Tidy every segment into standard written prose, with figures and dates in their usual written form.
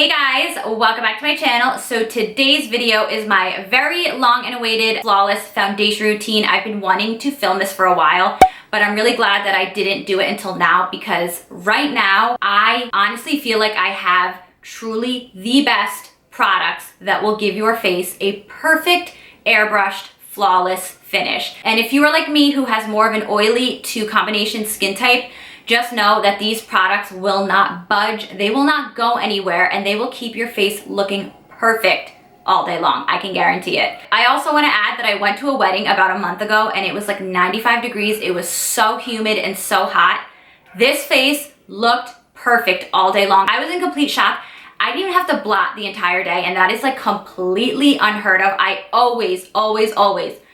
Hey guys, welcome back to my channel. So today's video is my very long and awaited flawless foundation routine. I've been wanting to film this for a while, but I'm really glad that I didn't do it until now because right now I honestly feel like I have truly the best products that will give your face a perfect airbrushed flawless finish. And if you are like me who has more of an oily to combination skin type, just know that these products will not budge, they will not go anywhere, and they will keep your face looking perfect all day long. I can guarantee it. I also want to add that I went to a wedding about a month ago and it was like 95 degrees. It was so humid and so hot. This face looked perfect all day long. I was in complete shock. I didn't even have to blot the entire day, and that is like completely unheard of. I always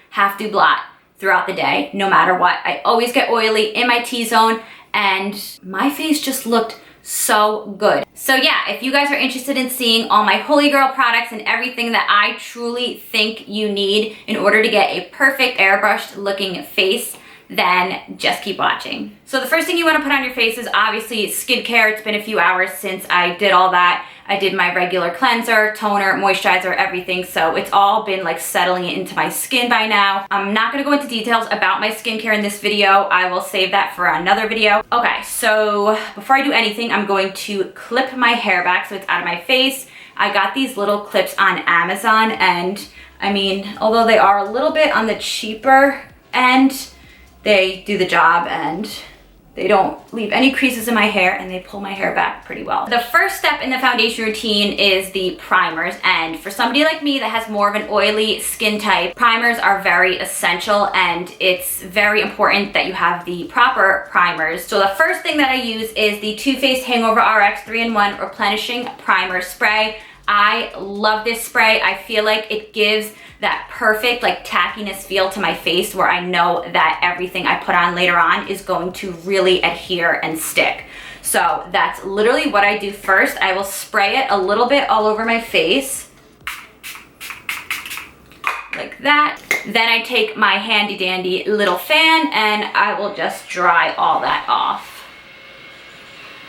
have to blot throughout the day, no matter what. I always get oily in my T-zone, and my face just looked so good. So yeah, if you guys are interested in seeing all my Holy Grail products and everything that I truly think you need in order to get a perfect airbrushed looking face, then just keep watching. So the first thing you want to put on your face is obviously skincare. It's been a few hours since I did all that. I did my regular cleanser, toner, moisturizer, everything. So it's all been like settling into my skin by now. I'm not going to go into details about my skincare in this video. I will save that for another video. Okay, so before I do anything, I'm going to clip my hair back so it's out of my face. I got these little clips on Amazon, and I mean, although they are a little bit on the cheaper end, they do the job and they don't leave any creases in my hair, and they pull my hair back pretty well. The first step in the foundation routine is the primers, and for somebody like me that has more of an oily skin type, primers are very essential, and it's very important that you have the proper primers. So the first thing that I use is the Too Faced Hangover RX 3-in-1 Replenishing Primer Spray. I love this spray. I feel like it gives that perfect like tackiness feel to my face where I know that everything I put on later on is going to really adhere and stick. So that's literally what I do first. I will spray it a little bit all over my face like that. Then I take my handy dandy little fan and I will just dry all that off.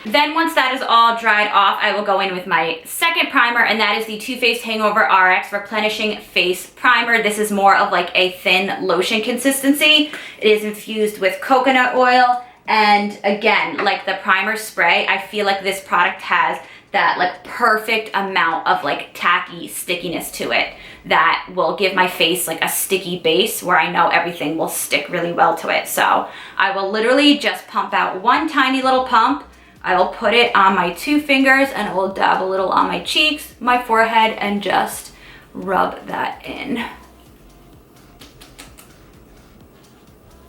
Then once that is all dried off, I will go in with my second primer, and that is the Too Faced Hangover RX Replenishing Face Primer. This is more of like a thin lotion consistency. It is infused with coconut oil, and again, like the primer spray, I feel like this product has that like perfect amount of like tacky stickiness to it that will give my face like a sticky base where I know everything will stick really well to it. So I will literally just pump out one tiny little pump. I will put it on my two fingers and I will dab a little on my cheeks, my forehead, and just rub that in.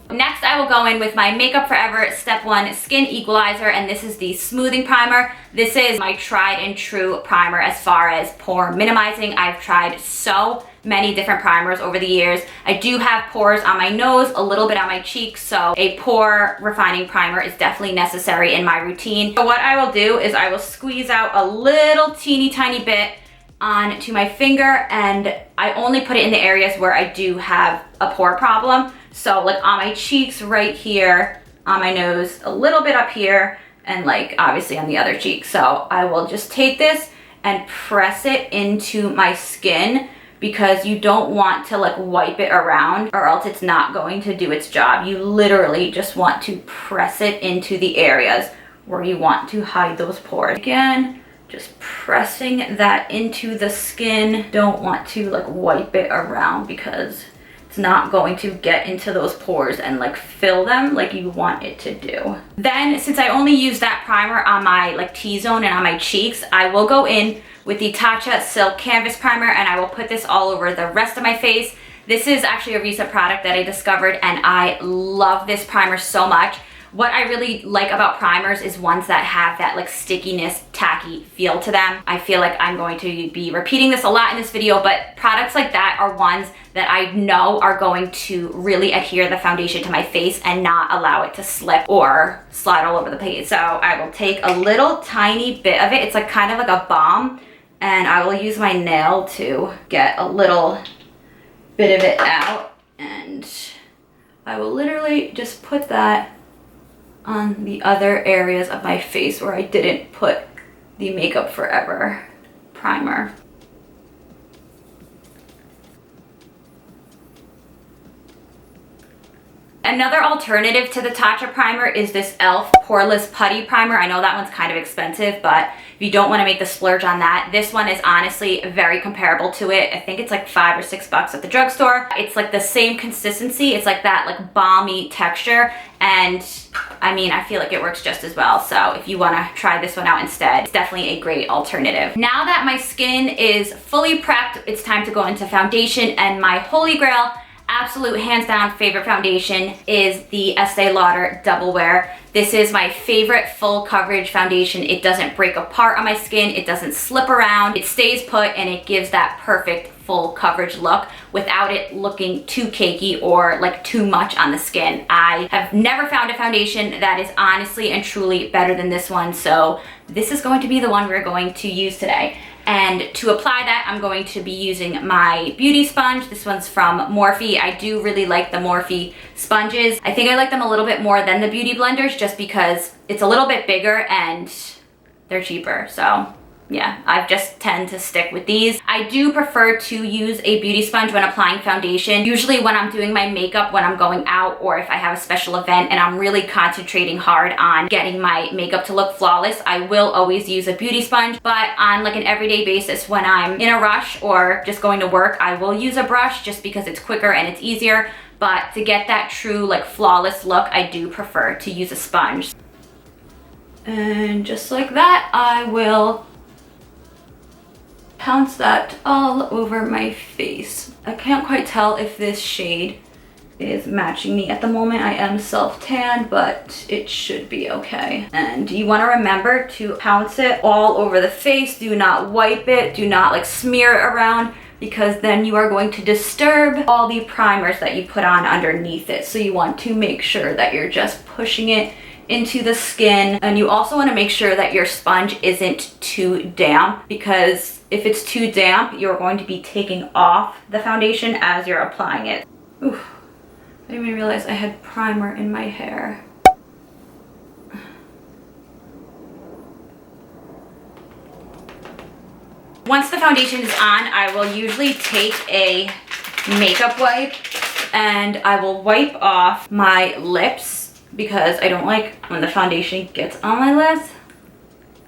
Next, I will go in with my Makeup Forever Step 1 Skin Equalizer, and this is the smoothing primer. This is my tried and true primer as far as pore minimizing. I've tried so many different primers over the years. I do have pores on my nose, a little bit on my cheeks, so a pore refining primer is definitely necessary in my routine. So what I will do is I will squeeze out a little teeny tiny bit onto my finger, and I only put it in the areas where I do have a pore problem. So like on my cheeks right here, on my nose, a little bit up here, and like obviously on the other cheek. So I will just take this and press it into my skin, because you don't want to like wipe it around or else it's not going to do its job. You literally just want to press it into the areas where you want to hide those pores. Again, just pressing that into the skin. Don't want to like wipe it around because it's not going to get into those pores and like fill them like you want it to do. Then since I only use that primer on my like T-zone and on my cheeks, I will go in with the Tatcha Silk Canvas Primer, and I will put this all over the rest of my face. This is actually a recent product that I discovered, and I love this primer so much. What I really like about primers is ones that have that like stickiness, tacky feel to them. I feel like I'm going to be repeating this a lot in this video, but products like that are ones that I know are going to really adhere the foundation to my face and not allow it to slip or slide all over the place. So I will take a little tiny bit of it. It's like kind of like a balm, and I will use my nail to get a little bit of it out, and I will literally just put that on the other areas of my face where I didn't put the Makeup Forever primer. Another alternative to the Tatcha primer is this e.l.f. Poreless Putty Primer. I know that one's kind of expensive, but if you don't want to make the splurge on that, this one is honestly very comparable to it. I think it's like $5 or $6 at the drugstore. It's like the same consistency. It's like that like balmy texture. And I mean, I feel like it works just as well. So if you want to try this one out instead, it's definitely a great alternative. Now that my skin is fully prepped, it's time to go into foundation, and my holy grail, absolute hands down favorite foundation is the Estee Lauder Double Wear. This is my favorite full coverage foundation. It doesn't break apart on my skin. It doesn't slip around. It stays put, and it gives that perfect full coverage look without it looking too cakey or like too much on the skin. I have never found a foundation that is honestly and truly better than this one. So this is going to be the one we're going to use today. And to apply that, I'm going to be using my beauty sponge. This one's from Morphe. I do really like the Morphe sponges. I think I like them a little bit more than the beauty blenders just because it's a little bit bigger and they're cheaper. So yeah, I just tend to stick with these. I do prefer to use a beauty sponge when applying foundation. Usually when I'm doing my makeup, when I'm going out, or if I have a special event and I'm really concentrating hard on getting my makeup to look flawless, I will always use a beauty sponge. But on like an everyday basis, when I'm in a rush or just going to work, I will use a brush just because it's quicker and it's easier. But to get that true like flawless look, I do prefer to use a sponge. And just like that, I will pounce that all over my face. I can't quite tell if this shade is matching me at the moment. I am self-tanned, but it should be okay. And you want to remember to pounce it all over the face. Do not wipe it. Do not like smear it around, because then you are going to disturb all the primers that you put on underneath it. So you want to make sure that you're just pushing it into the skin. And you also want to make sure that your sponge isn't too damp, because if it's too damp, you're going to be taking off the foundation as you're applying it. Oof. I didn't even realize I had primer in my hair. Once the foundation is on, I will usually take a makeup wipe and I will wipe off my lips, because I don't like when the foundation gets on my lips.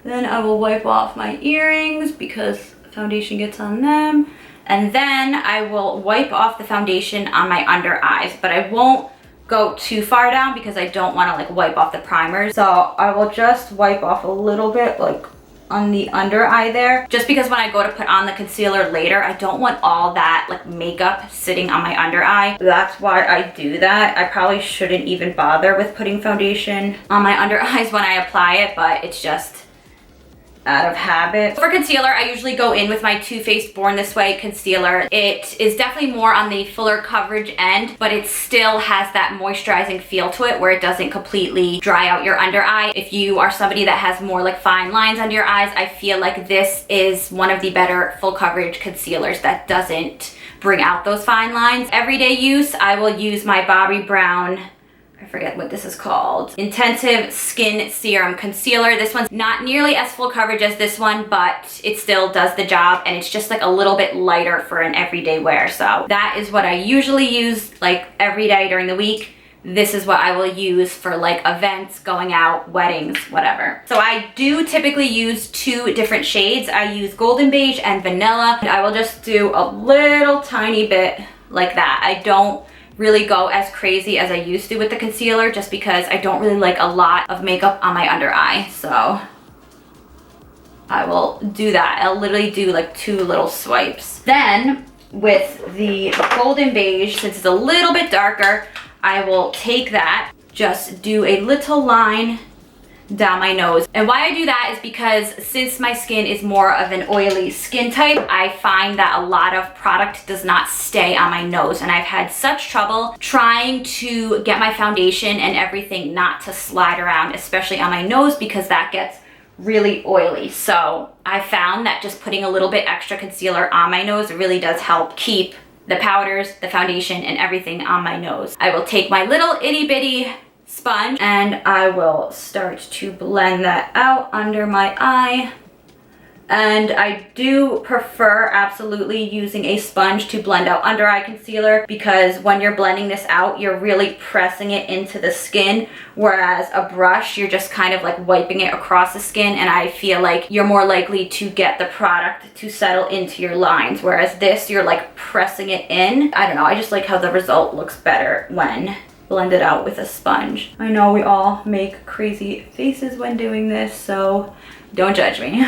Then I will wipe off my earrings because foundation gets on them. And then I will wipe off the foundation on my under eyes, but I won't go too far down because I don't want to like wipe off the primers. So I will just wipe off a little bit like on the under eye there, just because when I go to put on the concealer later, I don't want all that like makeup sitting on my under eye. That's why I do that. I probably shouldn't even bother with putting foundation on my under eyes when I apply it, but it's just out of habit. For concealer, I usually go in with my Too Faced Born This Way concealer. It is definitely more on the fuller coverage end, but it still has that moisturizing feel to it where it doesn't completely dry out your under eye. If you are somebody that has more like fine lines under your eyes, I feel like this is one of the better full coverage concealers that doesn't bring out those fine lines. Everyday use, I will use my Bobbi Brown, I forget what this is called, Intensive Skin Serum Concealer. This one's not nearly as full coverage as this one, but it still does the job, and it's just like a little bit lighter for an everyday wear. So that is what I usually use like every day during the week. This is what I will use for like events, going out, weddings, whatever. So I do typically use two different shades. I use Golden Beige and Vanilla. I will just do a little tiny bit like that. I don't really go as crazy as I used to with the concealer, just because I don't really like a lot of makeup on my under eye. So I will do that. I'll literally do like two little swipes. Then with the Golden Beige, since it's a little bit darker, I will take that, just do a little line down my nose. And why I do that is because since my skin is more of an oily skin type, I find that a lot of product does not stay on my nose, and I've had such trouble trying to get my foundation and everything not to slide around, especially on my nose, because that gets really oily. So I found that just putting a little bit extra concealer on my nose really does help keep the powders, the foundation, and everything on my nose. I will take my little itty bitty sponge and I will start to blend that out under my eye And I do prefer absolutely using a sponge to blend out under eye concealer, because when you're blending this out, you're really pressing it into the skin, whereas a brush, you're just kind of like wiping it across the skin, and I feel like you're more likely to get the product to settle into your lines, whereas this, you're like pressing it in. I don't know, I just like how the result looks better when blended out with a sponge. I know we all make crazy faces when doing this, so don't judge me.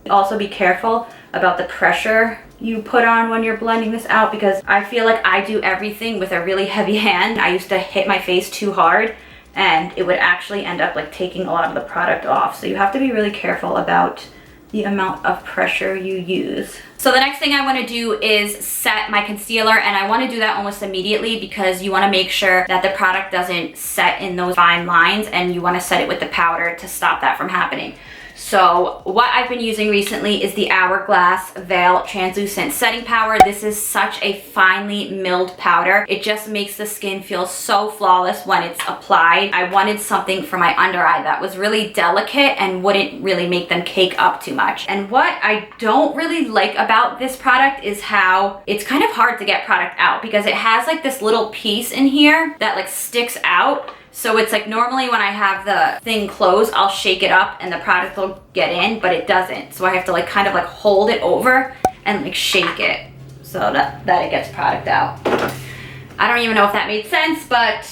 Also be careful about the pressure you put on when you're blending this out, because I feel like I do everything with a really heavy hand. I used to hit my face too hard and it would actually end up like taking a lot of the product off. So you have to be really careful about the amount of pressure you use. So the next thing I want to do is set my concealer, and I want to do that almost immediately because you want to make sure that the product doesn't set in those fine lines, and you want to set it with the powder to stop that from happening. So what I've been using recently is the Hourglass Veil Translucent Setting Powder. This is such a finely milled powder. It just makes the skin feel so flawless when it's applied. I wanted something for my under eye that was really delicate and wouldn't really make them cake up too much. And what I don't really like about this product is how it's kind of hard to get product out, because it has like this little piece in here that like sticks out. So it's like normally when I have the thing closed, I'll shake it up and the product will get in, but it doesn't. So I have to like kind of like hold it over and like shake it so that it gets product out. I don't even know if that made sense, but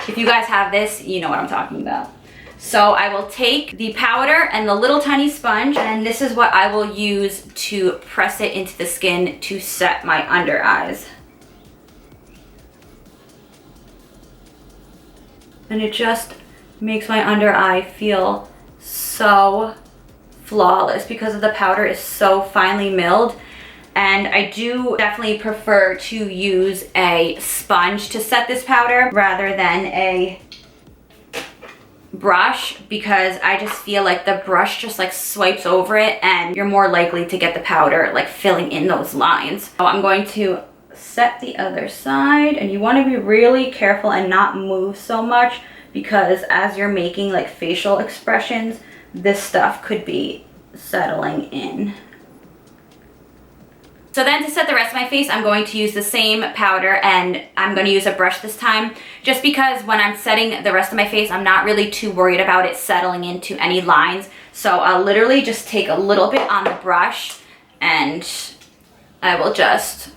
if you guys have this, you know what I'm talking about. So I will take the powder and the little tiny sponge, and this is what I will use to press it into the skin to set my under eyes. And it just makes my under eye feel so flawless because the powder is so finely milled. And I do definitely prefer to use a sponge to set this powder rather than a brush, because I just feel like the brush just like swipes over it and you're more likely to get the powder like filling in those lines. So I'm going to set the other side, and you want to be really careful and not move so much, because as you're making like facial expressions, this stuff could be settling in. So then to set the rest of my face, I'm going to use the same powder, and I'm going to use a brush this time, just because when I'm setting the rest of my face, I'm not really too worried about it settling into any lines. So I'll literally just take a little bit on the brush and I will just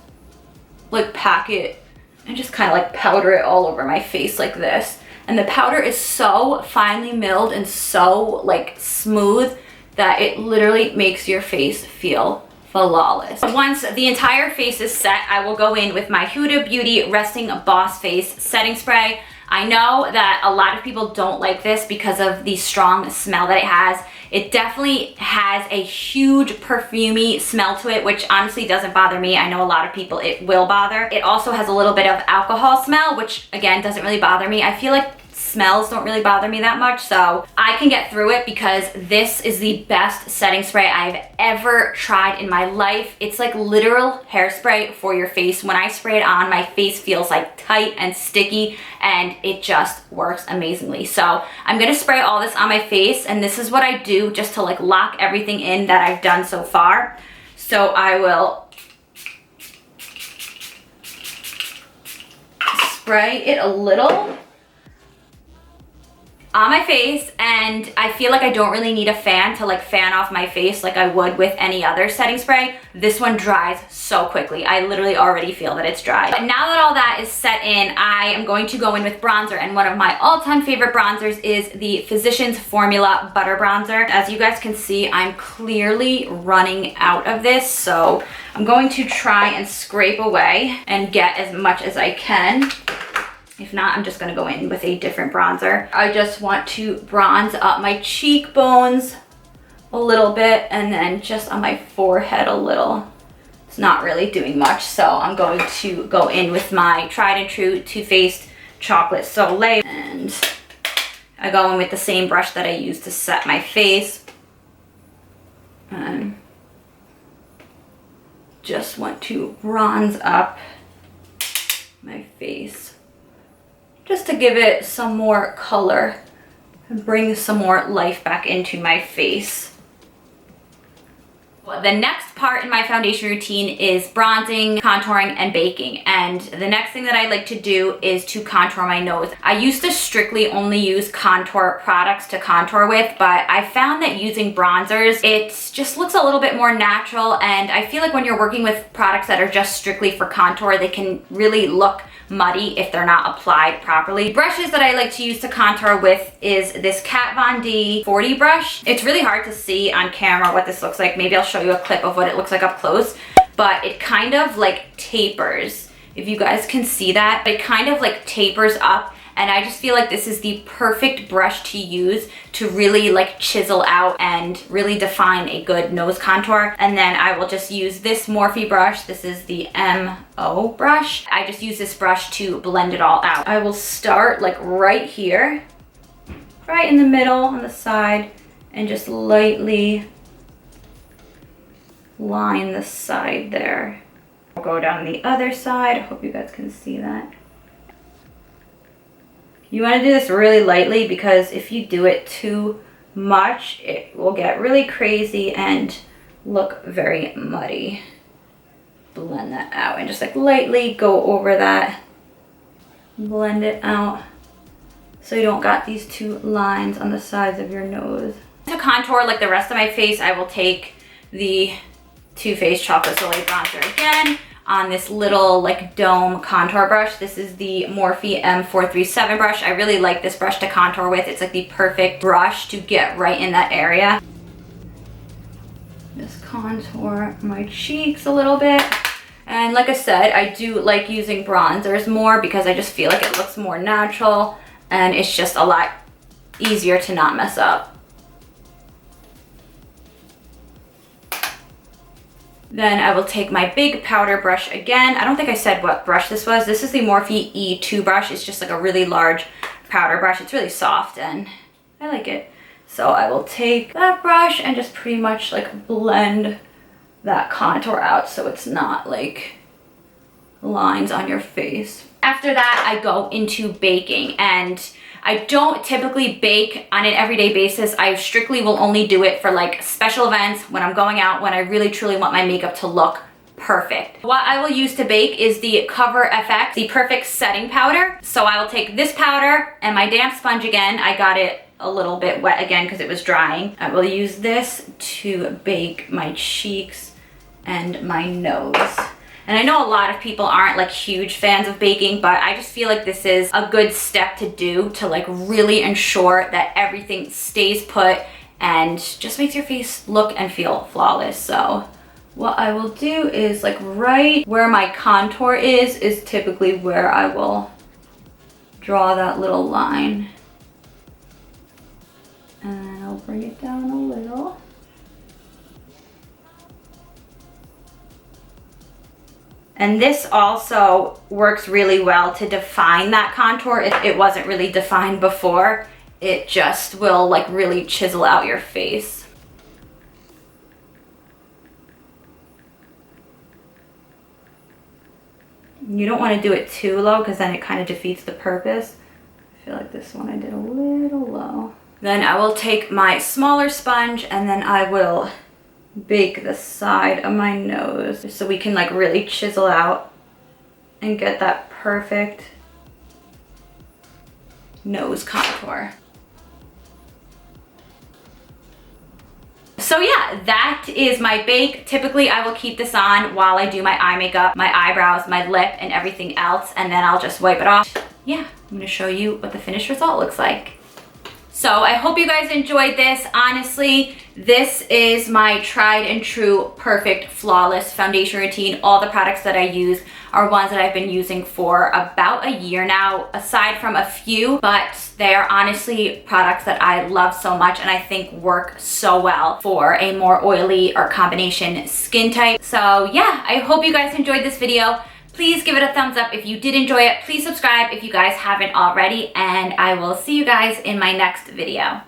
like pack it and just kind of like powder it all over my face like this. And the powder is so finely milled and so like smooth that it literally makes your face feel flawless. Once the entire face is set, I will go in with my Huda Beauty Resting Boss Face Setting Spray. I know that a lot of people don't like this because of the strong smell that it has. It definitely has a huge perfumey smell to it, which honestly doesn't bother me. I know a lot of people it will bother. It also has a little bit of alcohol smell, which again doesn't really bother me. I feel like smells don't really bother me that much, so I can get through it because this is the best setting spray I've ever tried in my life. It's like literal hairspray for your face. When I spray it on, my face feels like tight and sticky, and it just works amazingly. So I'm gonna spray all this on my face, and this is what I do just to like lock everything in that I've done so far. So I will spray it a little on my face, and I feel like I don't really need a fan to like fan off my face like I would with any other setting spray. This one dries so quickly. I literally already feel that it's dry. But now that all that is set in, I am going to go in with bronzer, and one of my all-time favorite bronzers is the Physicians Formula Butter Bronzer. As you guys can see, I'm clearly running out of this, so I'm going to try and scrape away and get as much as I can. If not, I'm just gonna go in with a different bronzer. I just want to bronze up my cheekbones a little bit, and then just on my forehead a little. It's not really doing much, so I'm going to go in with my tried and true Too Faced Chocolate Soleil, and I go in with the same brush that I used to set my face. And just want to bronze up my face, just to give it some more color and bring some more life back into my face. The next part in my foundation routine is bronzing, contouring, and baking. And the next thing that I like to do is to contour my nose. I used to strictly only use contour products to contour with, but I found that using bronzers, it just looks a little bit more natural. And I feel like when you're working with products that are just strictly for contour, they can really look muddy if they're not applied properly. Brushes that I like to use to contour with is this Kat Von D 40 brush. It's really hard to see on camera what this looks like. Maybe I'll show you a clip of what it looks like up close, but it kind of like tapers. If you guys can see that, it kind of like tapers up. And I just feel like this is the perfect brush to use to really like chisel out and really define a good nose contour. And then I will just use this Morphe brush. This is the MO brush. I just use this brush to blend it all out. I will start like right here, right in the middle on the side, and just lightly line the side there. I'll go down the other side. I hope you guys can see that. You want to do this really lightly because if you do it too much, it will get really crazy and look very muddy. Blend that out and just like lightly go over that. Blend it out so you don't got these two lines on the sides of your nose. To contour like the rest of my face, I will take the Too Faced Chocolate Soleil bronzer again on this little like dome contour brush. This is the Morphe M437 brush. I really like this brush to contour with. It's like the perfect brush to get right in that area. Just contour my cheeks a little bit. And like I said, I do like using bronzers more because I just feel like it looks more natural and it's just a lot easier to not mess up. Then I will take my big powder brush again. I don't think I said what brush this was. This is the Morphe E2 brush. It's just like a really large powder brush. It's really soft and I like it. So I will take that brush and just pretty much like blend that contour out so it's not like lines on your face. After that, I go into baking, and I don't typically bake on an everyday basis. I strictly will only do it for like special events, when I'm going out, when I really truly want my makeup to look perfect. What I will use to bake is the Cover FX, the Perfect Setting Powder. So I will take this powder and my damp sponge again. I got it a little bit wet again because it was drying. I will use this to bake my cheeks and my nose. And I know a lot of people aren't like huge fans of baking, but I just feel like this is a good step to do to like really ensure that everything stays put and just makes your face look and feel flawless. So what I will do is like right where my contour is typically where I will draw that little line. And then I'll bring it down a little. And this also works really well to define that contour. If it wasn't really defined before, it just will like really chisel out your face. You don't want to do it too low because then it kind of defeats the purpose. I feel like this one I did a little low. Then I will take my smaller sponge and then I will bake the side of my nose so we can like really chisel out and get that perfect nose contour. So yeah, that is my bake. Typically I will keep this on while I do my eye makeup, my eyebrows, my lip, and everything else, and then I'll just wipe it off. Yeah, I'm gonna show you what the finished result looks like. So I hope you guys enjoyed this. Honestly, this is my tried and true, perfect, flawless foundation routine. All the products that I use are ones that I've been using for about a year now, aside from a few, but they are honestly products that I love so much and I think work so well for a more oily or combination skin type. So yeah, I hope you guys enjoyed this video. Please give it a thumbs up if you did enjoy it. Please subscribe if you guys haven't already, and I will see you guys in my next video.